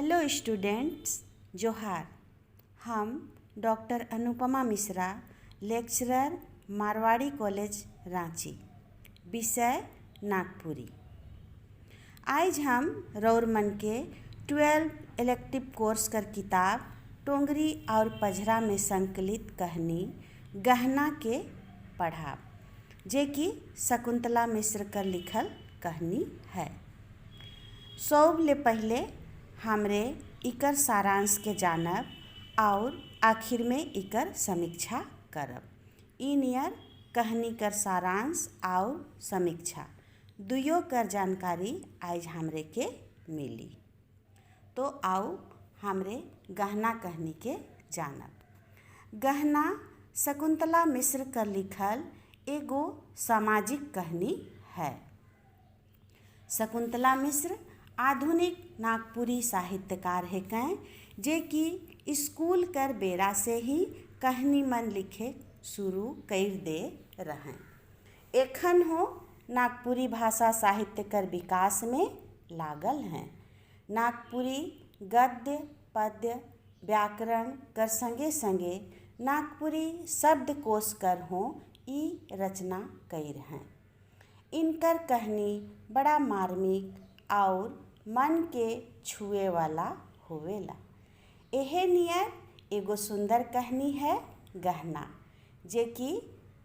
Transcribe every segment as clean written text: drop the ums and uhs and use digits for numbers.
Hello students, जोहार। हम doctor Anupama Mishra, lecturer Marwari college Ranchi, विषय नागपुरी। आज हम रौर मन के 12 इलेक्टिव कोर्स कर किताब टोंगरी और पझरा में संकलित कहानी गहना के पढ़ाब, जे कि शकुंतला मिश्र कर लिखल कहानी है। सब ले पहले हमरे इकर सारांश के जानब और आखिर में इकर समीक्षा करब। इ नियर कहानी कर सारांश और समीक्षा दुयो कर जानकारी आज हमरे के मिली। तो आओ हमरे गहना कहानी के जानब। गहना शकुंतला मिश्र कर लिखल एगो सामाजिक कहानी है। शकुंतला मिश्र आधुनिक नागपुरी साहित्यकार है कैं, जे कि स्कूल कर बेरा से ही कहानी मन लिखे शुरू कर दे रहें। एखन हो नागपुरी भाषा साहित्य कर विकास में लागल हैं। नागपुरी गद्य पद्य व्याकरण कर संगे संगे नागपुरी शब्दकोश कर हो ई रचना कर हैं। इनकर कहानी बड़ा मार्मिक और मन के छुए वाला होवेला। एहे नियर एगो सुंदर कहानी है गहना, जे कि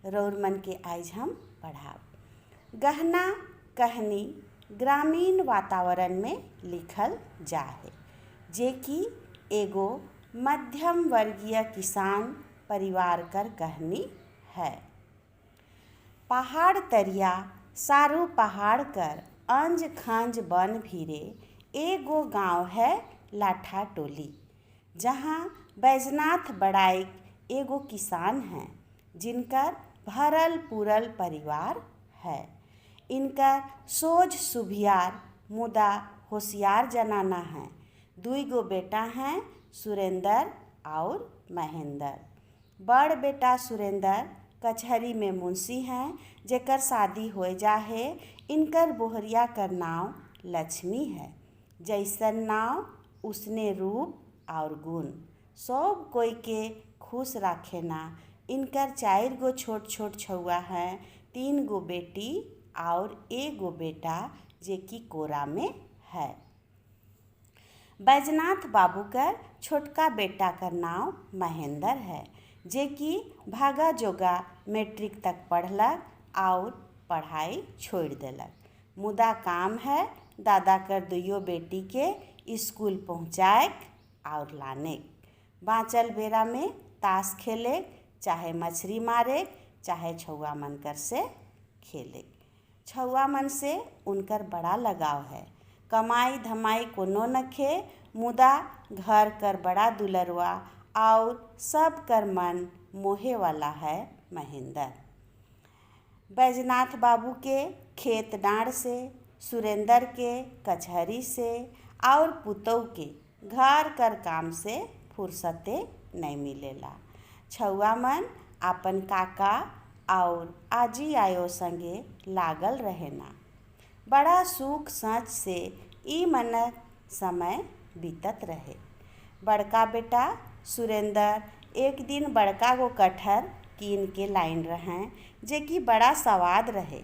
रौर मन के आज हम पढ़ाब। गहना कहानी ग्रामीण वातावरण में लिखल जा है, जे कि एगो मध्यम वर्गीय किसान परिवार कर कहानी है। पहाड़ तरिया सारू पहाड़ कर अंज खंज बन भीरे एगो गांव है लाठा टोली, जहां बैजनाथ बड़ाइक एगो किसान हैं, जिनकर भरल पूरल परिवार है। इनकर सोझ सुभियार मुदा होशियार जनाना है। दुईगो बेटा हैं, सुरेंद्र और महेंद्र। बड़ बेटा सुरेंद्र कचहरी में मुंशी हैं, जेकर शादी हो जाहे। इनकर बोहरिया कर नाव लक्ष्मी है। जैसन नाव उसने रूप और गुण, सब कोई के खुश राखेना। इनकर 4 गो छोट छोट छुआ हैं, 3 गो बेटी और एगो बेटा, जे कि कोरा में है। बैजनाथ बाबू कर छोटका बेटा कर नाव महेंद्र है, जे कि भागा जोगा मैट्रिक तक पढ़लक और पढ़ाई छोड़ देलक। मुदा काम है दादा कर दुइयो बेटी के स्कूल पहुँचाए और लाने। बाँचल बेरा में ताश खेले, चाहे मछली मारे, चाहे छुआ मन कर से खेले। छुआ मन से उनकर बड़ा लगाव है। कमाई धमाई कोनो नखे, मुदा घर कर बड़ा दुलरवा और सब कर मन मोहे वाला है महेंद्र। बैजनाथ बाबू के खेत डाँड़ से, सुरेंद्र के कचहरी से और पुतौ के घर कर काम से फुर्सते नहीं मिलेला। छुआ मन अपन काका और आजी आयो संगे लागल रहेना। बड़ा सुख सच से ई मन समय बीतत रहे। बड़का बेटा सुरेंद्र एक दिन बड़का गो कटहर कीन के लाइन रहें, जे कि बड़ा स्वाद रहे।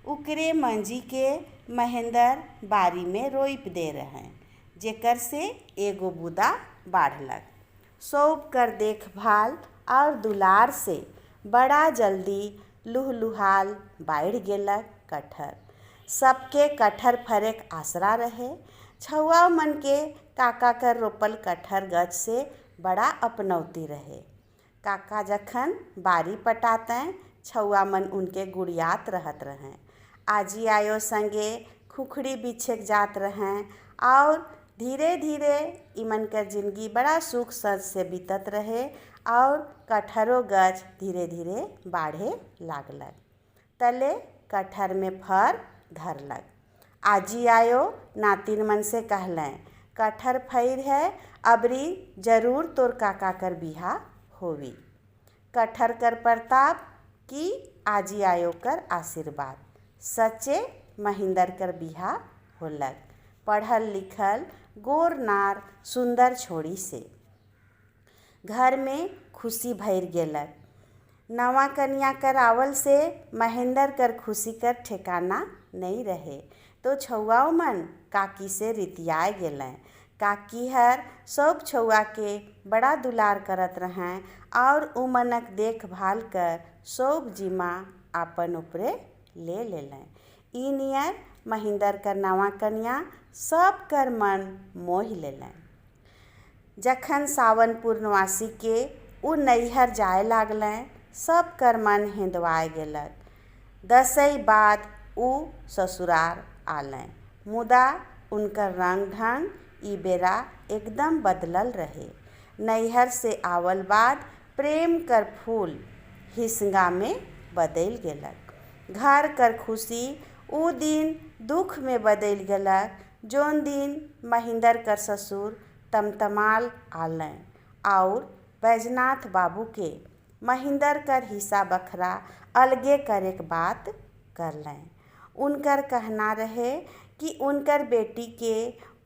उकरे मंजी के महेंद्र बारी में रोप दे रहें, जेकर से एगो बुदा बाढ़लक। सब कर देखभाल और दुलार से बड़ा जल्दी लुहलुहाल बाढ़ गेलक कटहर। सबके कटहर फरेक आसरा रहे। छुआ मन के काका कर रोपल कटहर गछ से बड़ा अपनौती रहे। काका जखन बारी पटातें, छुआ मन उनके गुड़ियात रहत रहें। आजी आयो संगे खुखड़ी बिछेक जात रहें और धीरे धीरे इमन कर जिंदगी बड़ा सुख सज से बीतत रहे और कटहरो गछ धीरे धीरे बाढ़े लागलक। तले कटहर में फर धरलक। आजी आयो नातिन मन से कहलें, कटहर फैर है, अबरी जरूर तोर काका कर बिहा होवी। कटहर कर प्रताप की आजी आयो कर आशीर्वाद, सच्चे महेंद्र कर बिहा होलक। पढ़ल लिखल गोर नार सुंदर छोड़ी से। घर में खुशी भर गेलक। नवा कन्या कर आवल से महेंद्र कर खुशी कर ठिकाना नहीं रहे। तो छौआओ मन काकी से रितियाए गेलें। काकी हर सब छौआ के बड़ा दुलार करत रहें और उ मनक देखभाल कर सब जिम्मा आपन ऊपरे ले लेलें। ई नियर महेंद्र कर नवा कन्या सब कर मन मोह लेलें। जखन सावन पूर्णवासी के उ नैहर जाए लागलें, सब कर मन हिंदवाए गेलक। दसई बाद उ ससुरार आलें, मुदा उनकर रंग ढंग ई बेरा एकदम बदलल रहे। नैहर से आवल बाद प्रेम कर फूल हिसंगा में बदल गेलक। घर कर खुशी उ दिन दुख में बदल गेलक। जोन दिन महेंद्र कर ससुर तमतमाल आलें और बैजनाथ बाबू के महेंद्र कर हिस्सा बखरा अलगे करे के बात करलें। उनकर कहना रहे कि उनकर बेटी के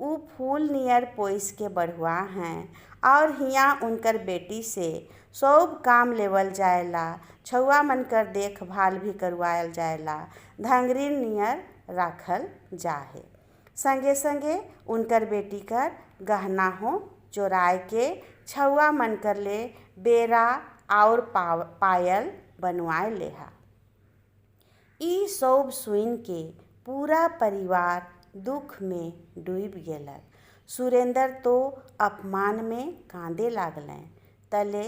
उ फूल नियर पोइस के बढ़ुआ हैं और हियाँ उनकर बेटी से सब काम लेवल जाएला, छौआ मन कर देखभाल भी करवायल जाएला, धंगरी नियर राखल जाहे। संगे संगे उनकर बेटी कर गहना हो चोराए के छौआ मन कर ले बेरा और पायल बनवाए लेहा। ई सब सुन के पूरा परिवार दुख में डूब गेलक। सुरेंद्र तो अपमान में कांदे लागलें। तले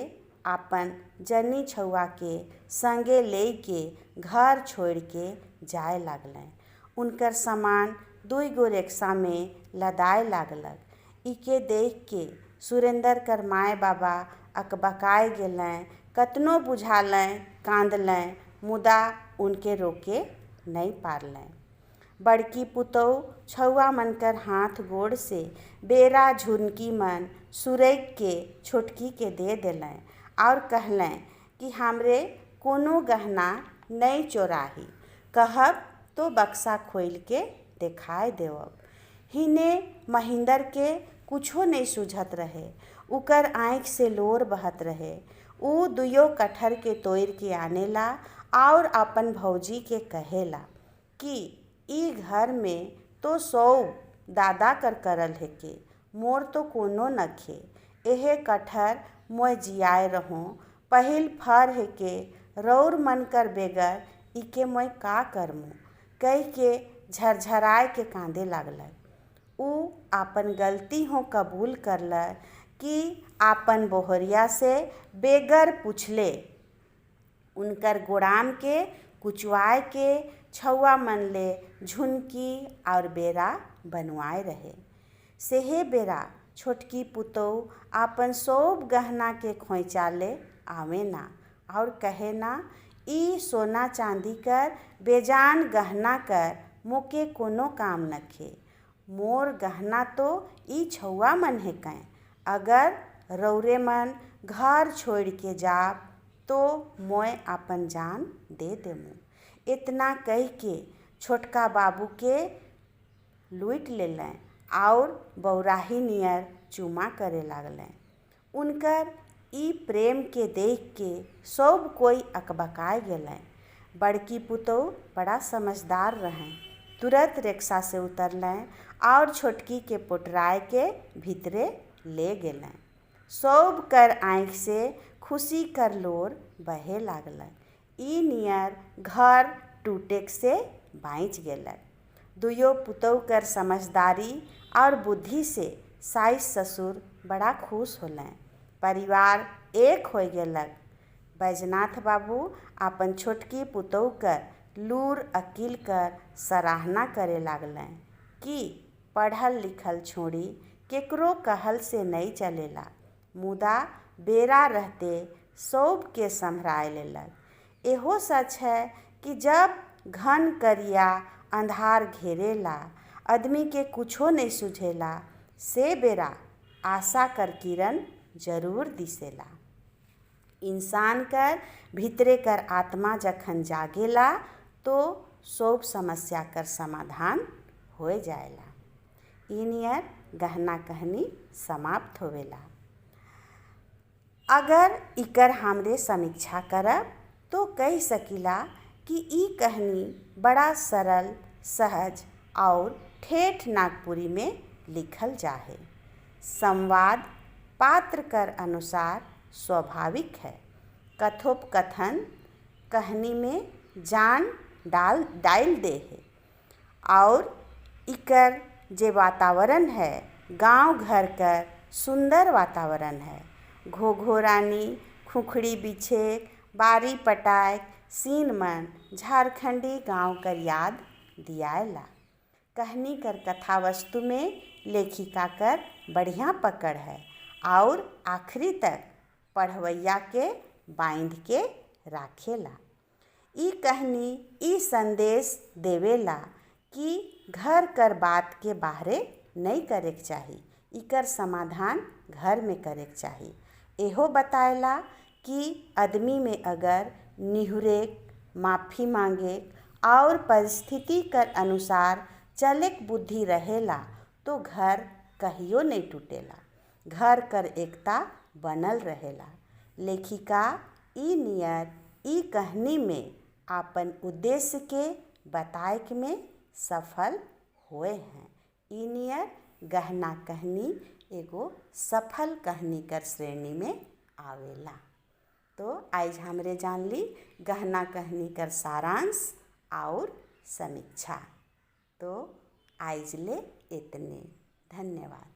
आपन जनी छौआ के संगे ले के घर छोड़ के जाए लागलें। उनकर सामान 2 गो रिक्शा में लदाए लागलक। इके देख के सुरेंद्र कर माए बाबा अकबकाए गेलें। कतनो बुझालें कांदलें, मुदा उनके रोके नहीं पारलें। बड़की पुतौ छौआ मन कर हाथ गोड़ से बेरा झुनकी मन सुरैक के छोटकी के दे देलें और कहलें कि हमरे कोनो गहना नहीं चोराही, कहब तो बक्सा खोल के देखाए देवब। हिने महेंद्र के कुछो नहीं सूझत रहे। उकर आँख से लोर बहत रहे। उ 2 कटहर के तोड़ के आनेला और अपन भौजी के कहेला कि ई घर में तो सौ दादा कर करल है के, मोर तो कोनो नखे। एहे कटहर मोय जियाए रहूं, पहिल फर है के रौर मन कर बेगर इके मोय का करमू, कह के झरझराए के कांदे लागलक। उ आपन गलती हो कबूल करल कि आपन बोहरिया से बेगर पूछले उनकर गोड़ाम के कुचवाए के छौआ मन ले झुनकी और बेरा बनवाए रहे। सेहे बेरा छोटकी पुतौ आपन सब गहना के खोइचा ले आवे ना और कहे ना, ई सोना चांदी कर बेजान गहना कर मोके कोनो काम नखे। मोर गहना तो ई छौआ मन है कैं, अगर रौरे मन घर छोड़ के जाब तो मोय आपन जान दे देमू। इतना कह के छोटका बाबू के लूट लेलें और बौराही नियर चुमा करे लागलें। उनकर ई प्रेम के देख के सब कोई अकबकाए गेलें। बड़की पुतौ बड़ा समझदार रहें, तुरंत रिक्शा से उतरलें और छोटकी के पोटराए के भीतरे ले गेलें। सब कर आँख से खुशी कर लोर बहे लागल। ई नियर घर टूटे से बाँच गेलक। 2 पुतौ कर समझदारी और बुद्धि से सास ससुर बड़ा खुश होलें। परिवार एक हो गेलक। बैजनाथ बाबू अपन छोटकी पुतौ कर लूर अकील कर सराहना करे लागलें कि पढ़ल लिखल छोड़ी केकरो कहल से नहीं चलेला, मुदा बेरा रहते सब के संभराए लेलक। एहो सच है कि जब घन करिया अंधार घेरेला, आदमी के कुछो नहीं सुझेला, से बेरा आशा कर किरण जरूर दिसेला। इंसान कर भीतरे कर आत्मा जखन जागेला तो सब समस्या कर समाधान हो जाएला। ई नियर गहना कहनी समाप्त होवेला। अगर इकर हमरे समीक्षा करब तो कह सकीला कि ई कहानी बड़ा सरल, सहज और ठेठ नागपुरी में लिखल जाहे। संवाद पात्र कर अनुसार स्वाभाविक है। कथोपकथन कहानी में जान डाल दे है और इकर जे वातावरण है गांव घर कर सुंदर वातावरण है। घोघोरानी, खुखड़ी बिछे, बारी पटाए, सीन मन झारखंडी गांव कर याद दियाला। कहानी कर कथा वस्तु में लेखिका कर बढ़िया पकड़ है और आखिरी तक पढ़वैया के बांध के राखेला। ई कहानी ई संदेश देवेला कि घर कर बात के बाहरे नहीं करे के चाही, इकर समाधान घर में करे के चाही। एहो बताएला कि आदमी में अगर निहुरे, माफ़ी मांगे और परिस्थिति कर अनुसार चले के बुद्धि रहेला तो घर कहियो नहीं टूटेला, घर कर एकता बनल रहेला। लेखिका ई नियर ई कहानी में आपन उद्देश्य के बताए के में सफल हुए हैं। ई नियर गहना कहानी एगो सफल कहानी कर श्रेणी में आवेला। तो आज हमरे जान ली गहना कहानी कर सारांश और समीक्षा। तो आज ले इतने, धन्यवाद।